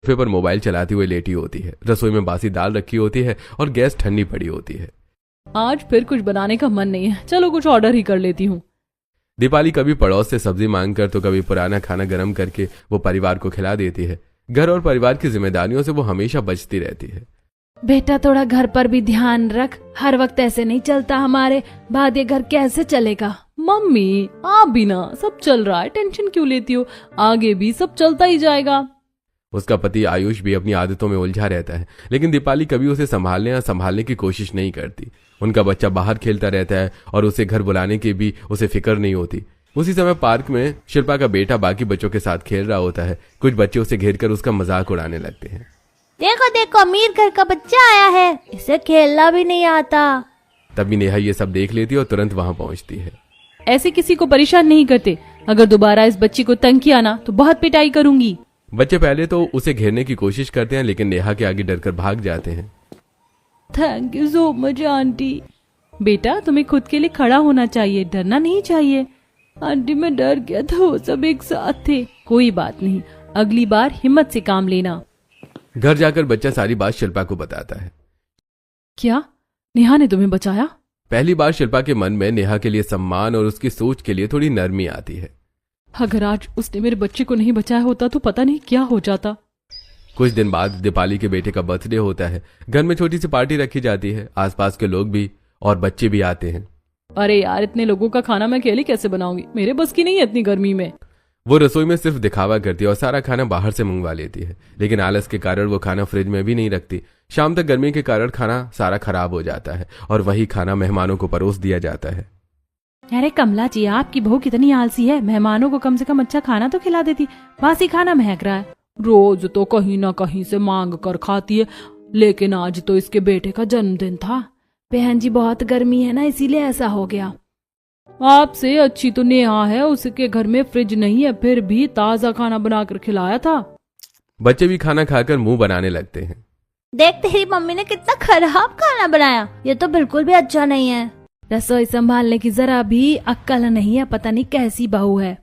सोफे पर मोबाइल चलाती हुई लेटी होती है। रसोई में बासी दाल रखी होती है और गैस ठंडी पड़ी होती है। आज फिर कुछ बनाने का मन नहीं है, चलो कुछ ऑर्डर ही कर लेती हूँ। दीपाली कभी पड़ोस से सब्जी मांग कर तो कभी पुराना खाना गर्म करके वो परिवार को खिला देती है। घर और परिवार की जिम्मेदारियों से वो हमेशा बचती रहती है। बेटा थोड़ा घर पर भी ध्यान रख, हर वक्त ऐसे नहीं चलता, हमारे बाद ये घर कैसे चलेगा। मम्मी आप भी ना, सब चल रहा है, टेंशन क्यों लेती हो, आगे भी सब चलता ही जाएगा। उसका पति आयुष भी अपनी आदतों में उलझा रहता है, लेकिन दीपाली कभी उसे संभालने की कोशिश नहीं करती। उनका बच्चा बाहर खेलता रहता है और उसे घर बुलाने की भी उसे फिक्र नहीं होती। उसी समय पार्क में शिल्पा का बेटा बाकी बच्चों के साथ खेल रहा होता है। कुछ बच्चे उसे घेरकर उसका मजाक उड़ाने लगते हैं। देखो देखो, अमीर घर का बच्चा आया है, इसे खेलना भी नहीं आता। तभी नेहा ये सब देख लेती है और तुरंत वहां पहुंचती है। ऐसे किसी को परेशान नहीं करते, अगर दोबारा इस बच्ची को तंग किया ना तो बहुत पिटाई करूंगी। बच्चे पहले तो उसे घेरने की कोशिश करते हैं, लेकिन नेहा के आगे डरकर भाग जाते हैं। Thank you so much aunty. बेटा तुम्हें खुद के लिए खड़ा होना चाहिए, डरना नहीं चाहिए। आंटी मैं डर गया था, वो सब एक साथ थे। कोई बात नहीं, अगली बार हिम्मत से काम लेना। घर जाकर बच्चा सारी बात शिल्पा को बताता है। क्या नेहा ने तुम्हें बचाया? पहली बार शिल्पा के मन में नेहा के लिए सम्मान और उसकी सोच के लिए थोड़ी नरमी आती है। अगर आज उसने मेरे बच्चे को नहीं बचाया होता तो पता नहीं क्या हो जाता। कुछ दिन बाद दीपाली के बेटे का बर्थडे होता है। घर में छोटी सी पार्टी रखी जाती है। आसपास के लोग भी और बच्चे भी आते हैं। अरे यार, इतने लोगों का खाना मैं अकेले कैसे बनाऊंगी, मेरे बस की नहीं है इतनी गर्मी में। वो रसोई में सिर्फ दिखावा करती है और सारा खाना बाहर से मंगवा लेती है, लेकिन आलस के कारण वो खाना फ्रिज में भी नहीं रखती। शाम तक गर्मी के कारण खाना सारा खराब हो जाता है और वही खाना मेहमानों को परोस दिया जाता है। अरे कमला जी, आपकी बहू कितनी आलसी है, मेहमानों को कम से कम अच्छा खाना तो खिला देती, बासी खाना महक रहा है। रोज तो कहीं ना कहीं से मांग कर खाती है, लेकिन आज तो इसके बेटे का जन्मदिन था। बहन जी बहुत गर्मी है ना, इसीलिए ऐसा हो गया। आपसे अच्छी तो नेहा है, उसके घर में फ्रिज नहीं है, फिर भी ताजा खाना बनाकर खिलाया था। बच्चे भी खाना खाकर मुंह बनाने लगते हैं। देख तेरी मम्मी ने कितना खराब खाना बनाया, ये तो बिल्कुल भी अच्छा नहीं है। रसोई संभालने की जरा भी अक्ल नहीं है, पता नहीं कैसी बहू है।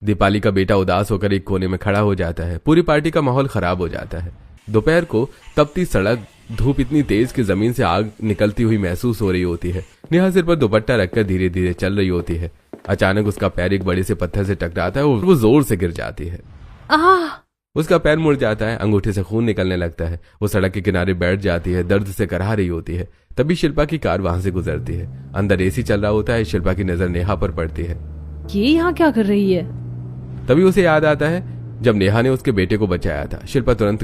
दीपाली का बेटा उदास होकर एक कोने में खड़ा हो जाता है। पूरी पार्टी का माहौल खराब हो जाता है। दोपहर को तपती सड़क, धूप इतनी तेज कि जमीन से आग निकलती हुई महसूस हो रही होती है। नेहा सिर पर दुपट्टा रखकर धीरे धीरे चल रही होती है। अचानक उसका पैर एक बड़े से पत्थर से टकराता है और वो जोर से गिर जाती है। उसका पैर मुड़ जाता है, अंगूठे से खून निकलने लगता है। वो सड़क के किनारे बैठ जाती है, दर्द से करहा रही होती है। तभी शिल्पा की कार वहां से गुजरती है। अंदर एसी चल रहा होता है। शिल्पा की नजर नेहा पर पड़ती है। ये यहाँ क्या कर रही है? तभी उसे याद आता है जब नेहा ने उसके बेटे को बचाया था। शिल्पा तुरंत